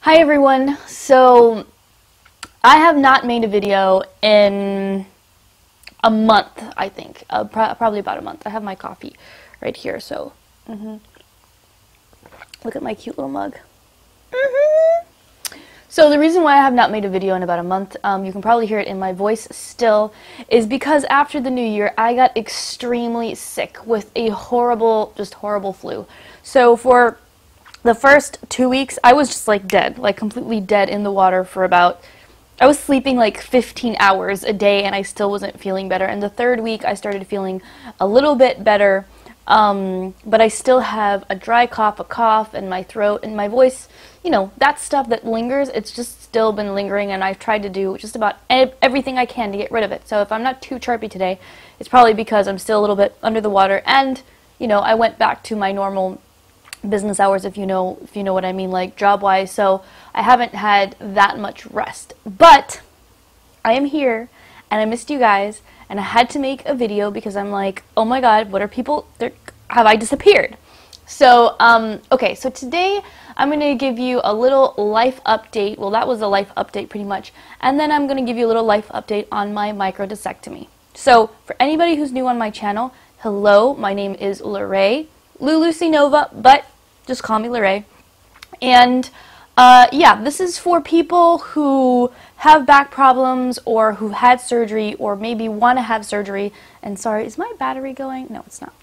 Hi everyone. So I have not made a video in a month, I think. Probably about a month. I have my coffee right here, so look at my cute little mug. So the reason why I have not made a video in about a month, you can probably hear it in my voice still, is because after the new year I got extremely sick with a horrible, just horrible flu. So for the first 2 weeks I was just like dead, like completely dead in the water for about, I was sleeping like 15 hours a day and I still wasn't feeling better. And the third week I started feeling a little bit better, but I still have a dry cough, a cough in my throat and my voice. You know, that stuff that lingers, it's just still been lingering, and I've tried to do just about everything I can to get rid of it. So if I'm not too chirpy today, it's probably because I'm still a little bit under the water, and, you know, I went back to my normal business hours, if you know what I mean, like job-wise, so I haven't had that much rest. But I am here, and I missed you guys, and I had to make a video because I'm like, oh my god, what are people, have I disappeared? So, okay, so today I'm going to give you a little life update. Well, that was a life update pretty much. And then I'm going to give you a little life update on my microdiscectomy. So, for anybody who's new on my channel, hello, my name is Larai-Lulu-Cnova, but just call me Larai. And, yeah, this is for people who have back problems or who've had surgery or maybe want to have surgery. And sorry, is my battery going? No, it's not.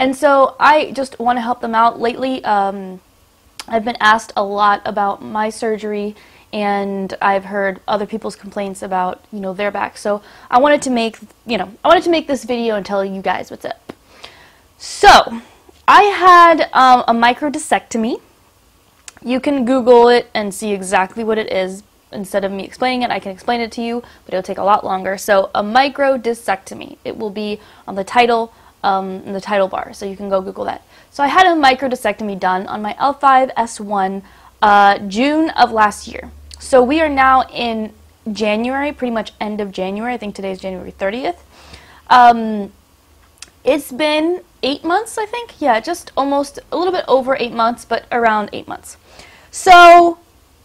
And so I just want to help them out. Lately, I've been asked a lot about my surgery, and I've heard other people's complaints about, you know, their back. So I wanted to make, this video and tell you guys what's up. So I had a microdiscectomy. You can Google it and see exactly what it is. Instead of me explaining it, I can explain it to you, but it'll take a lot longer. So a microdiscectomy. It will be on the title, in the title bar, so you can go Google that. So I had a microdiscectomy done on my L5-S1 June of last year. So we are now in January, pretty much end of January. I think today is January 30th. It's been 8 months, I think. Yeah, just almost a little bit over 8 months, but around 8 months. So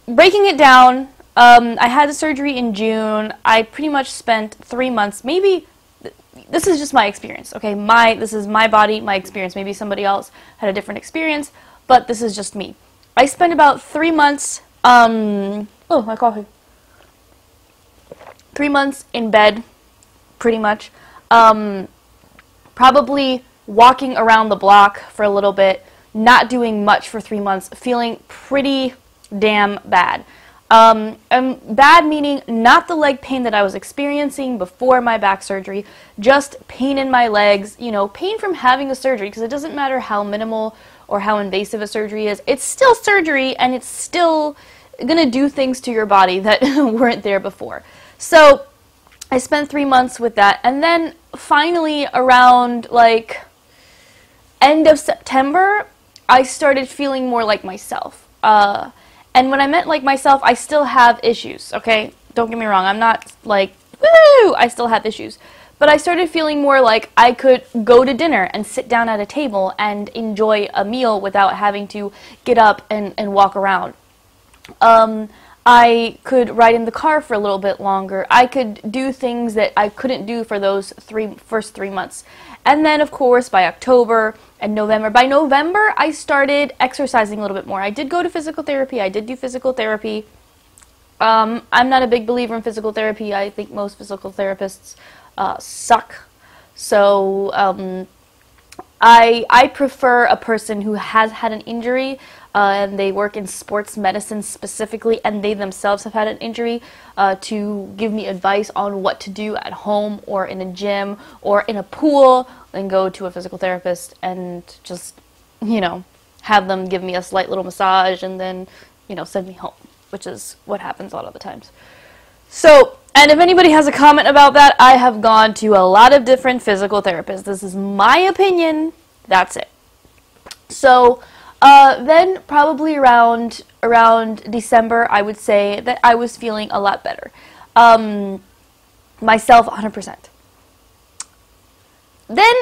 breaking it down, I had the surgery in June. I pretty much spent 3 months, maybe, this is just my experience, okay? This is my body, my experience. Maybe somebody else had a different experience, but this is just me. I spent about 3 months, oh, my coffee. 3 months in bed, pretty much. Probably walking around the block for a little bit, not doing much for 3 months, feeling pretty damn bad. Bad meaning not the leg pain that I was experiencing before my back surgery, just pain in my legs, you know, pain from having a surgery, because it doesn't matter how minimal or how invasive a surgery is, it's still surgery, and it's still gonna do things to your body that weren't there before. So I spent 3 months with that, and then finally around like end of September, I started feeling more like myself. And when I meant like myself, I still have issues, okay? Don't get me wrong, I'm not like, woo! I still have issues. But I started feeling more like I could go to dinner and sit down at a table and enjoy a meal without having to get up and walk around. I could ride in the car for a little bit longer. I could do things that I couldn't do for those first 3 months. And then, of course, by October and November. By November, I started exercising a little bit more. I did go to physical therapy. I did do physical therapy. I'm not a big believer in physical therapy. I think most physical therapists suck. So I prefer a person who has had an injury and they work in sports medicine specifically, and they themselves have had an injury, to give me advice on what to do at home or in a gym or in a pool, and go to a physical therapist and just, you know, have them give me a slight little massage and then, you know, send me home, which is what happens a lot of the times. So, and if anybody has a comment about that, I have gone to a lot of different physical therapists. This is my opinion. That's it. So, then probably around December, I would say that I was feeling a lot better. Myself 100%. Then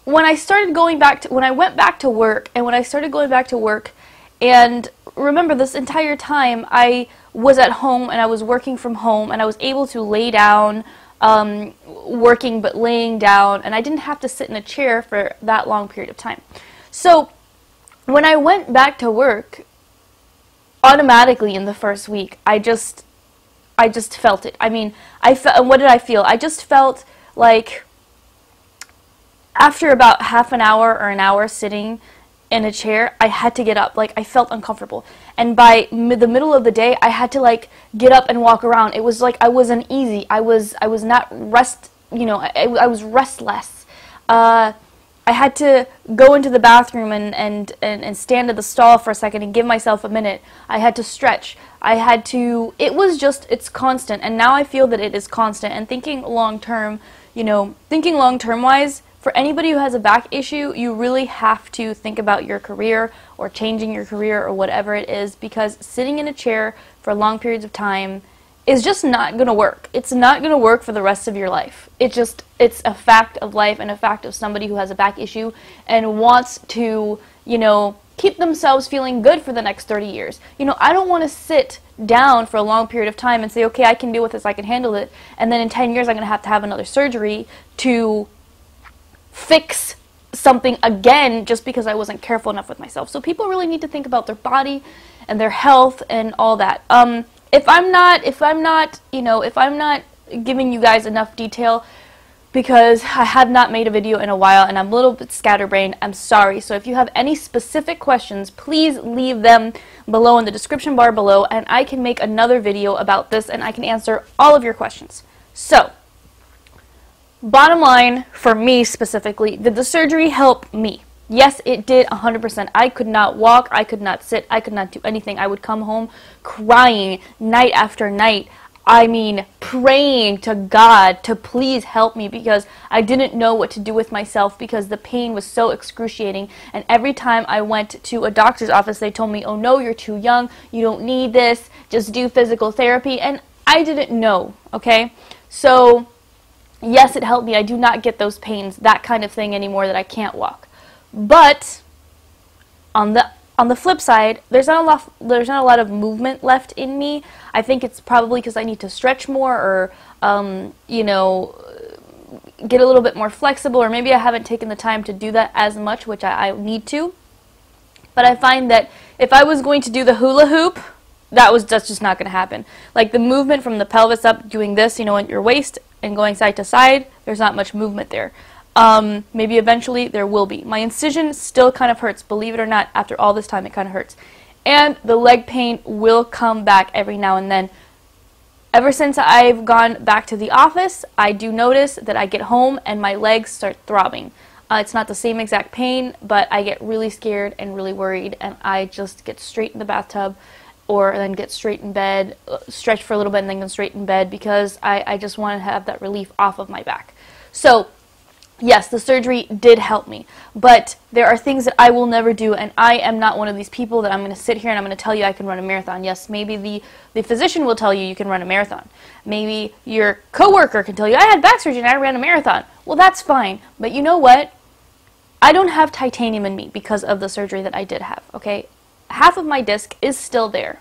when I started going back to, when I went back to work, and when I started going back to work And remember, this entire time I was at home and I was working from home and I was able to lay down, working but laying down, and I didn't have to sit in a chair for that long period of time. So when I went back to work, automatically in the first week, I just felt it. I mean, what did I feel? I just felt like after about half an hour or an hour sitting in a chair, I had to get up. Like, I felt uncomfortable. And by the middle of the day, I had to, like, get up and walk around. It was like I was uneasy. I was not I was restless. I had to go into the bathroom and stand at the stall for a second and give myself a minute. I had to stretch. It's constant. And now I feel that it is constant. And thinking long-term, thinking long-term-wise, for anybody who has a back issue, you really have to think about your career or changing your career or whatever it is, because sitting in a chair for long periods of time is just not going to work. It's not going to work for the rest of your life. It's a fact of life and a fact of somebody who has a back issue and wants to, keep themselves feeling good for the next 30 years. I don't want to sit down for a long period of time and say, okay, I can deal with this, I can handle it, and then in 10 years I'm going to have another surgery to fix something again just because I wasn't careful enough with myself. So people really need to think about their body and their health and all that. If I'm not giving you guys enough detail because I have not made a video in a while and I'm a little bit scatterbrained, I'm sorry. So if you have any specific questions, please leave them below in the description bar below, and I can make another video about this and I can answer all of your questions. So, bottom line, for me specifically, did the surgery help me? Yes, it did 100%. I could not walk, I could not sit, I could not do anything. I would come home crying night after night. I mean, praying to God to please help me because I didn't know what to do with myself because the pain was so excruciating. And every time I went to a doctor's office, they told me, oh no, you're too young, you don't need this, just do physical therapy. And I didn't know, okay? So yes, it helped me. I do not get those pains, that kind of thing anymore, that I can't walk. But on the flip side, there's not a lot of movement left in me. I think it's probably because I need to stretch more or get a little bit more flexible, or maybe I haven't taken the time to do that as much, which I need to. But I find that if I was going to do the hula hoop, that's just not going to happen. Like the movement from the pelvis up, doing this, at your waist and going side to side, there's not much movement there. Maybe eventually there will be. My incision still kind of hurts, believe it or not. After all this time, it kind of hurts. And the leg pain will come back every now and then. Ever since I've gone back to the office, I do notice that I get home and my legs start throbbing. It's not the same exact pain, but I get really scared and really worried, and I just get straight in the bathtub or then get straight in bed, stretch for a little bit and then go straight in bed because I just want to have that relief off of my back. So yes, the surgery did help me, but there are things that I will never do, and I am not one of these people that I'm going to sit here and I'm going to tell you I can run a marathon. Yes, maybe the physician will tell you you can run a marathon. Maybe your coworker can tell you, I had back surgery and I ran a marathon. Well, that's fine, but you know what? I don't have titanium in me because of the surgery that I did have, okay? Half of my disc is still there.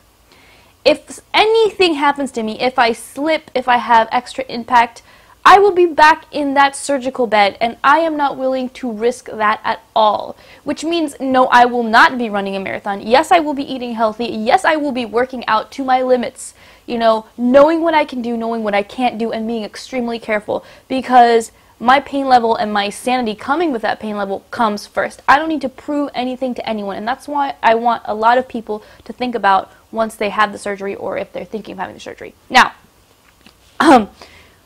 If anything happens to me, if I slip, if I have extra impact, I will be back in that surgical bed, and I am not willing to risk that at all. Which means, no, I will not be running a marathon. Yes, I will be eating healthy. Yes, I will be working out to my limits. Knowing what I can do, knowing what I can't do, and being extremely careful. Because my pain level and my sanity coming with that pain level comes first. I don't need to prove anything to anyone, and that's why I want a lot of people to think about once they have the surgery or if they're thinking of having the surgery. Now, I'm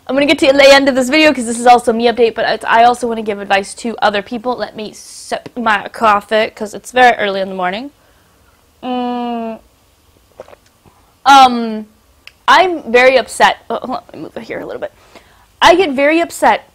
going to get to the end of this video because this is also me update, but I also want to give advice to other people. Let me sip my coffee because it's very early in the morning. I'm very upset. Let me move it here a little bit. I get very upset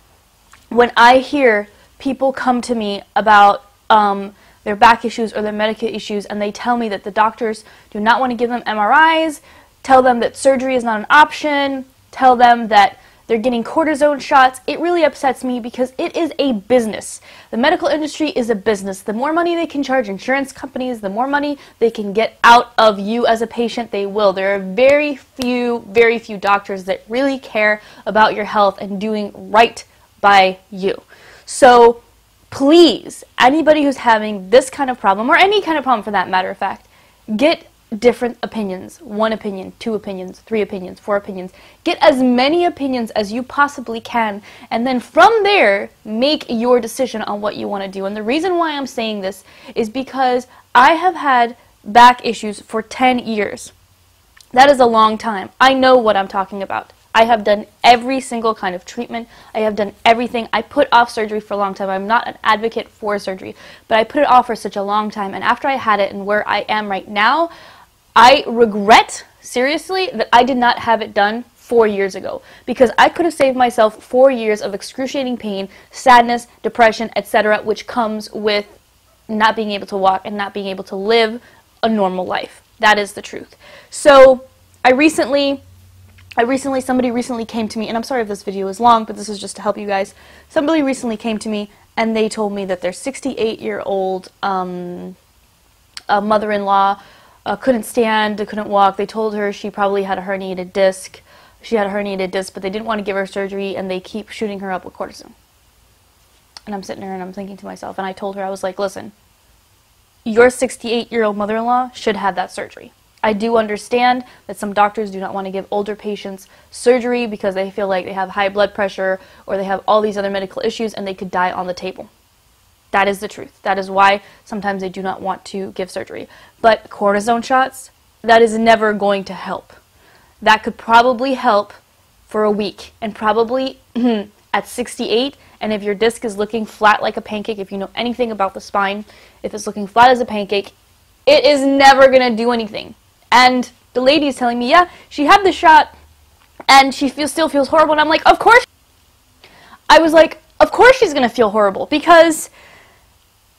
when I hear people come to me about their back issues or their medical issues, and they tell me that the doctors do not want to give them MRIs, tell them that surgery is not an option, tell them that They're getting cortisone shots. It really upsets me because it is a business. The medical industry is a business. The more money they can charge insurance companies, the more money they can get out of you as a patient, they will. There are very few doctors that really care about your health and doing right by you. So please, anybody who's having this kind of problem, or any kind of problem for that matter of fact, get different opinions. 1 opinion, 2 opinions, 3 opinions, 4 opinions. Get as many opinions as you possibly can, and then from there, make your decision on what you want to do. And the reason why I'm saying this is because I have had back issues for 10 years. That is a long time. I know what I'm talking about. I have done every single kind of treatment. I have done everything. I put off surgery for a long time. I'm not an advocate for surgery, but I put it off for such a long time. And after I had it and where I am right now, I regret, seriously, that I did not have it done 4 years ago, because I could have saved myself 4 years of excruciating pain, sadness, depression, etc., which comes with not being able to walk and not being able to live a normal life. That is the truth. So somebody recently came to me, and I'm sorry if this video is long, but this is just to help you guys. Somebody recently came to me and they told me that their 68-year-old mother-in-law couldn't stand, couldn't walk. They told her she probably had a herniated disc. She had a herniated disc, but they didn't want to give her surgery, and they keep shooting her up with cortisone. And I'm sitting there and I'm thinking to myself, and I told her, I was like, listen, your 68-year-old mother-in-law should have that surgery. I do understand that some doctors do not want to give older patients surgery because they feel like they have high blood pressure or they have all these other medical issues and they could die on the table. That is the truth. That is why sometimes they do not want to give surgery. But cortisone shots, that is never going to help. That could probably help for a week, and probably at 68, and if your disc is looking flat like a pancake, if you know anything about the spine, if it's looking flat as a pancake, it is never going to do anything. And the lady is telling me, yeah, she had the shot, and she still feels horrible, and I'm like, of course. I was like, of course she's going to feel horrible, because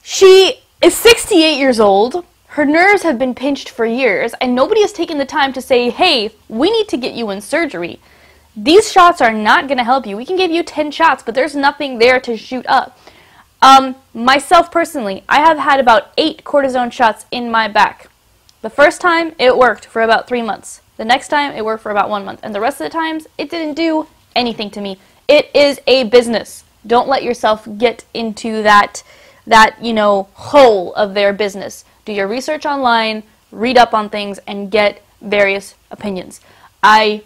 she is 68 years old, her nerves have been pinched for years, and nobody has taken the time to say, hey, we need to get you in surgery. These shots are not going to help you. We can give you 10 shots, but there's nothing there to shoot up. Myself personally, I have had about 8 cortisone shots in my back. The first time, it worked for about 3 months. The next time, it worked for about 1 month. And the rest of the times, it didn't do anything to me. It is a business. Don't let yourself get into that hole of their business. Do your research online, read up on things, and get various opinions. I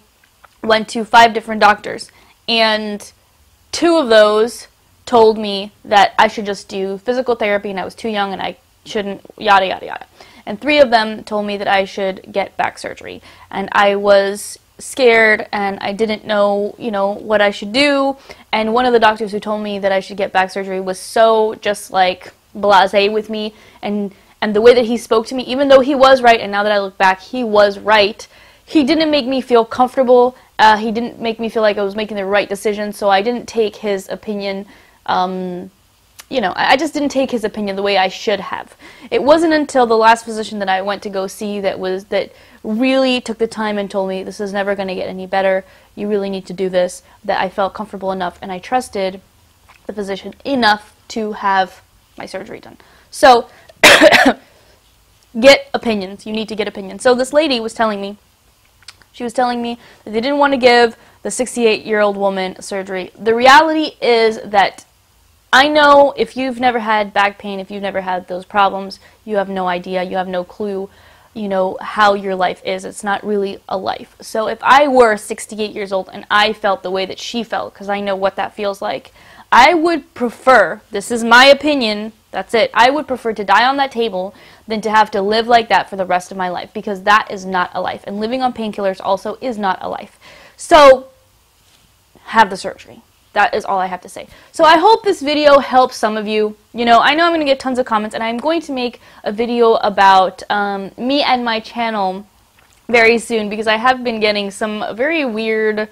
went to 5 different doctors, and 2 of those told me that I should just do physical therapy and I was too young and I shouldn't, yada, yada, yada. And 3 of them told me that I should get back surgery. And I was scared and I didn't know, what I should do. And one of the doctors who told me that I should get back surgery was so just like blasé with me, and the way that he spoke to me, even though he was right, and now that I look back, he was right, he didn't make me feel comfortable. He didn't make me feel like I was making the right decision, so I didn't take his opinion, I just didn't take his opinion the way I should have. It wasn't until the last physician that I went to go see that really took the time and told me, this is never going to get any better, you really need to do this, that I felt comfortable enough and I trusted the physician enough to have my surgery done. So, get opinions. You need to get opinions. So this lady was telling me, that they didn't want to give the 68-year-old woman surgery. The reality is that I know if you've never had back pain, if you've never had those problems, you have no idea, you have no clue, how your life is. It's not really a life. So if I were 68 years old and I felt the way that she felt, because I know what that feels like, I would prefer, this is my opinion, that's it, I would prefer to die on that table than to have to live like that for the rest of my life, because that is not a life. And living on painkillers also is not a life. So, have the surgery. That is all I have to say. So I hope this video helps some of you. I know I'm going to get tons of comments, and I'm going to make a video about me and my channel very soon, because I have been getting some very weird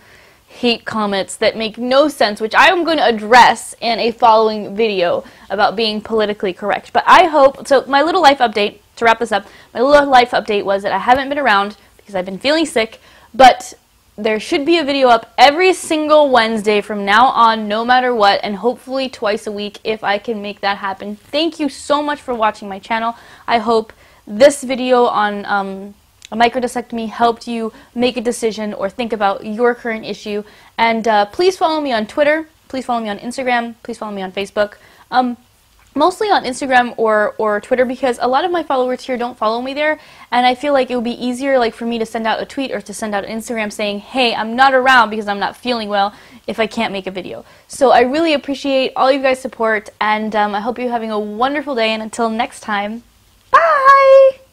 hate comments that make no sense, which I am going to address in a following video about being politically correct. But I hope, so my little life update, to wrap this up, my little life update was that I haven't been around because I've been feeling sick, but there should be a video up every single Wednesday from now on, no matter what, and hopefully twice a week if I can make that happen. Thank you so much for watching my channel. I hope this video on a microdiscectomy helped you make a decision or think about your current issue. And please follow me on Twitter, please follow me on Instagram, please follow me on Facebook. Mostly on Instagram or Twitter, because a lot of my followers here don't follow me there, and I feel like it would be easier like for me to send out a tweet or to send out an Instagram saying, hey, I'm not around because I'm not feeling well, if I can't make a video. So I really appreciate all you guys' support, and I hope you're having a wonderful day, and until next time, bye!